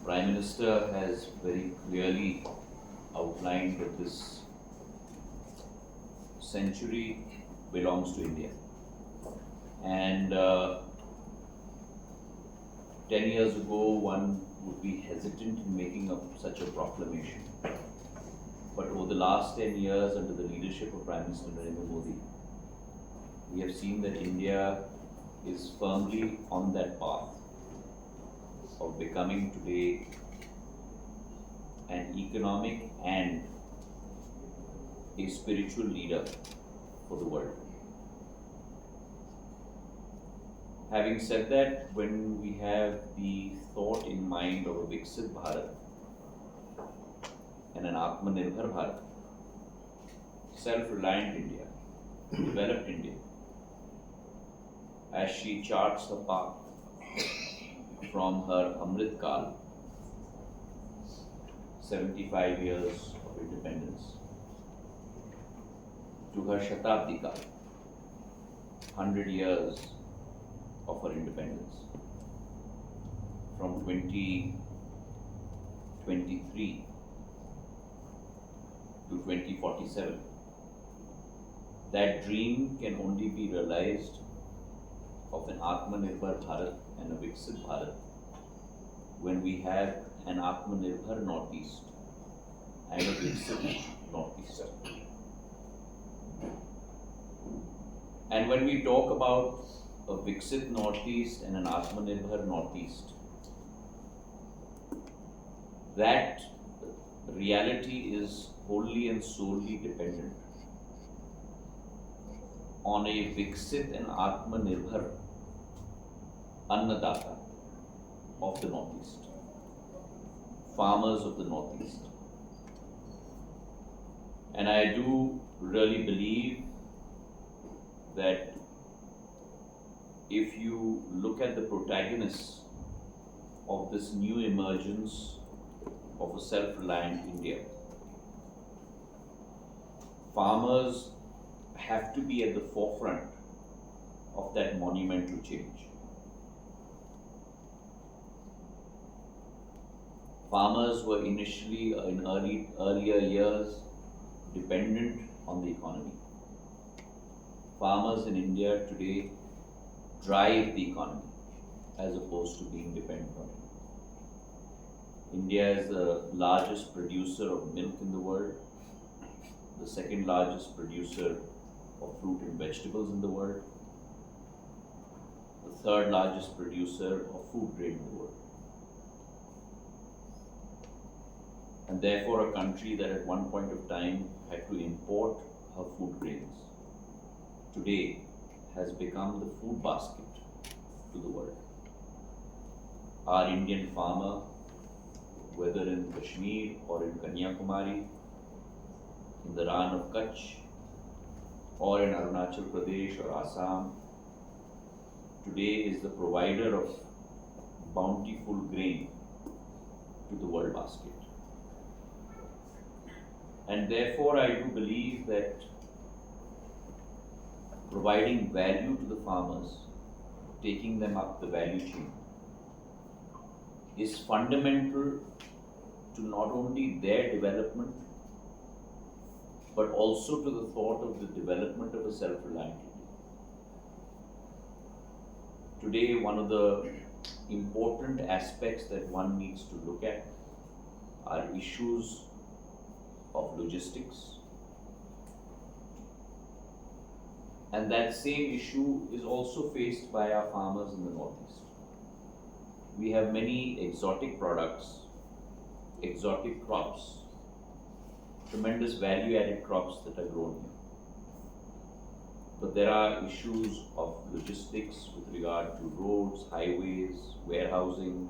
Prime Minister has very clearly outlined that this century belongs to India. And 10 years ago, one would be hesitant in making such a proclamation. But over the last 10 years, under the leadership of Prime Minister Narendra Modi, we have seen that India is firmly on that path of becoming today an economic and a spiritual leader for the world. Having said that, when we have the thought in mind of a Viksit Bharat and an Atmanirbhar Bharat, self-reliant India, developed India, as she charts the path from her Amrit Kal, 75 years of independence, to her Shatabdi Kal, 100 years of her independence, from 2023 to 2047. That dream can only be realized of an Atmanirbhar Bharat and a Viksit Bharat when we have an Atmanirbhar Northeast and a Viksit Northeast. And when we talk about a Viksit Northeast and an Atmanirbhar Northeast, that reality is wholly and solely dependent on a Viksit and Atmanirbhar Annadata of the Northeast, farmers of the Northeast. And I do really believe that if you look at the protagonists of this new emergence of a self-reliant India, farmers have to be at the forefront of that monumental change. Farmers were initially, in earlier years, dependent on the economy. Farmers in India today drive the economy as opposed to being dependent on it. India is the largest producer of milk in the world, the second largest producer of fruit and vegetables in the world, the third largest producer of food grain in the world. And therefore a country that at one point of time had to import her food grains, today has become the food basket to the world. Our Indian farmer, whether in Kashmir or in Kanyakumari, in the Rann of Kutch, or in Arunachal Pradesh or Assam, today is the provider of bountiful grain to the world basket. And therefore I do believe that providing value to the farmers, taking them up the value chain, is fundamental to not only their development, but also to the thought of the development of a self-reliant India. Today, one of the important aspects that one needs to look at are issues of logistics. And that same issue is also faced by our farmers in the Northeast. We have many exotic products, exotic crops, tremendous value-added crops that are grown here. But there are issues of logistics with regard to roads, highways, warehousing,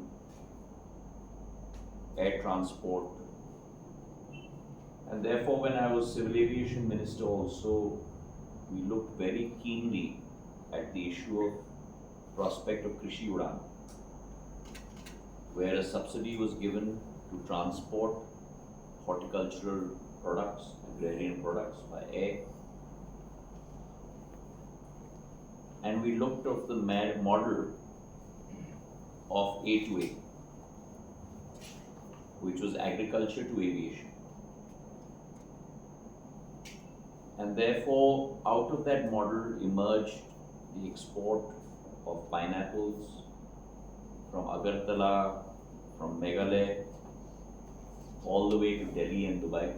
air transport. And therefore, when I was Civil Aviation Minister also, we looked very keenly at the issue of prospect of Krishi Udan, where a subsidy was given to transport horticultural products, agrarian products by air. And we looked at the model of A to A. which was agriculture to aviation. And therefore, out of that model emerged the export of pineapples from Agartala, from Meghalaya, all the way to Delhi and Dubai.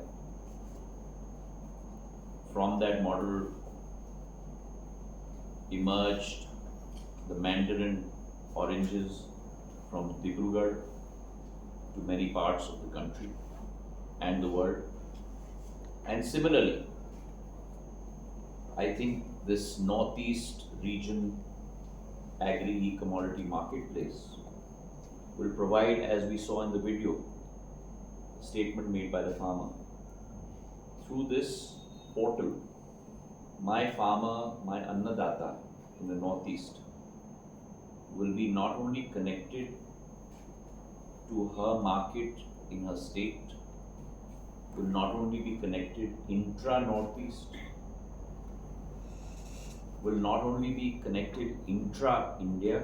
From that model emerged the Mandarin oranges from Dibrugarh to many parts of the country and the world. And similarly, I think this North East Region Agri-Commodity marketplace will provide, as we saw in the video, a statement made by the farmer. Through this portal, my farmer, my Annadata in the Northeast will be not only connected to her market in her state, will not only be connected intra-Northeast, will not only be connected intra-India,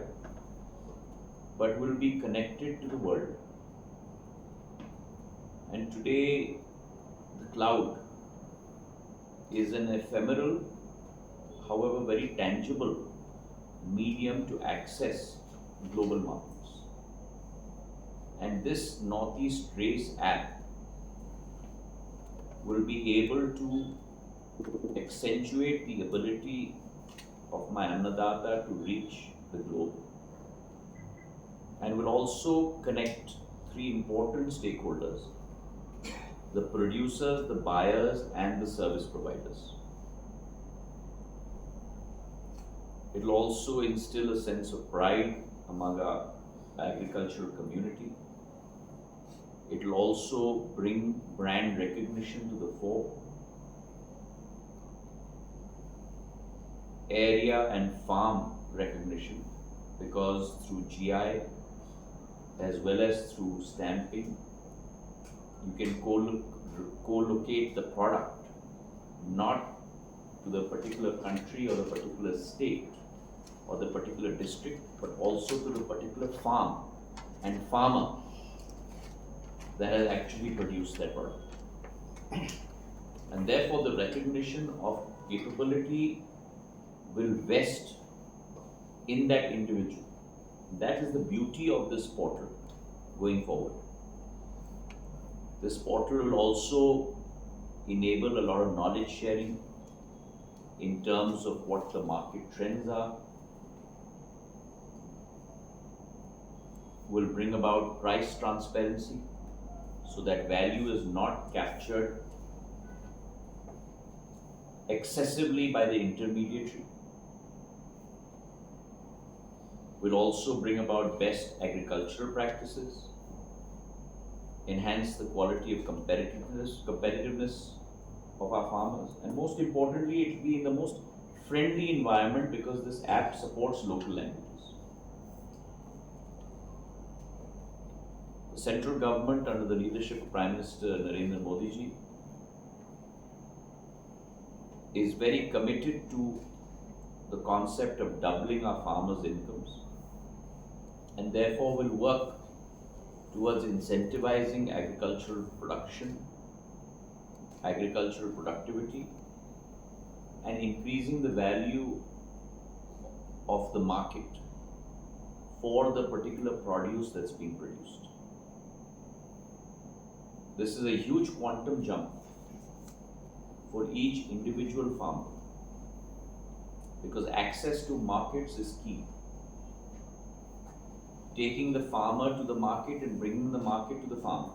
but will be connected to the world. And today, the cloud is an ephemeral, however very tangible, medium to access global markets. And this Northeast Race app will be able to accentuate the ability of my Annadata to reach the globe, and will also connect three important stakeholders: the producers, the buyers, and the service providers. It will also instill a sense of pride among our agricultural community. It will also bring brand recognition to the fore. Area and farm recognition, because through GI as well as through stamping, you can co-locate the product not to the particular country or the particular state or the particular district, but also to the particular farm and farmer that has actually produced that product. And therefore, the recognition of capability will vest in that individual. That is the beauty of this portal going forward. This portal will also enable a lot of knowledge sharing in terms of what the market trends are, will bring about price transparency so that value is not captured excessively by the intermediary, will also bring about best agricultural practices, enhance the quality of competitiveness of our farmers, and most importantly, it will be in the most friendly environment because this app supports local languages. The central government, under the leadership of Prime Minister Narendra Modi ji, is very committed to the concept of doubling our farmers' incomes, and therefore will work towards incentivizing agricultural production, agricultural productivity, and increasing the value of the market for the particular produce that's being produced. This is a huge quantum jump for each individual farmer, because access to markets is key. Taking the farmer to the market and bringing the market to the farmer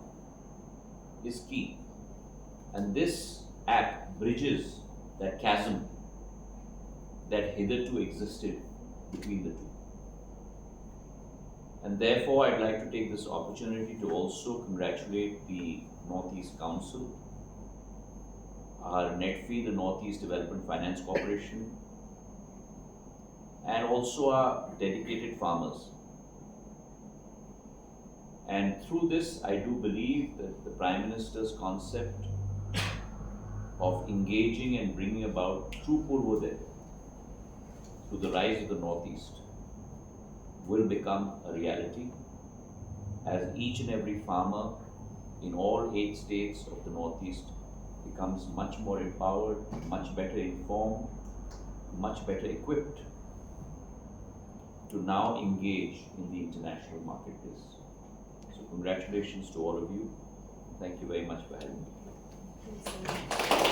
is key. And this app bridges that chasm that hitherto existed between the two. And therefore, I'd like to take this opportunity to also congratulate the Northeast Council, our NEC, the Northeast Development Finance Corporation, and also our dedicated farmers. And through this, I do believe that the Prime Minister's concept of engaging and bringing about true Purvodaya through the rise of the Northeast will become a reality, as each and every farmer in all 8 states of the Northeast becomes much more empowered, much better informed, much better equipped to now engage in the international marketplace. So congratulations to all of you. Thank you very much for having me. Thanks so much.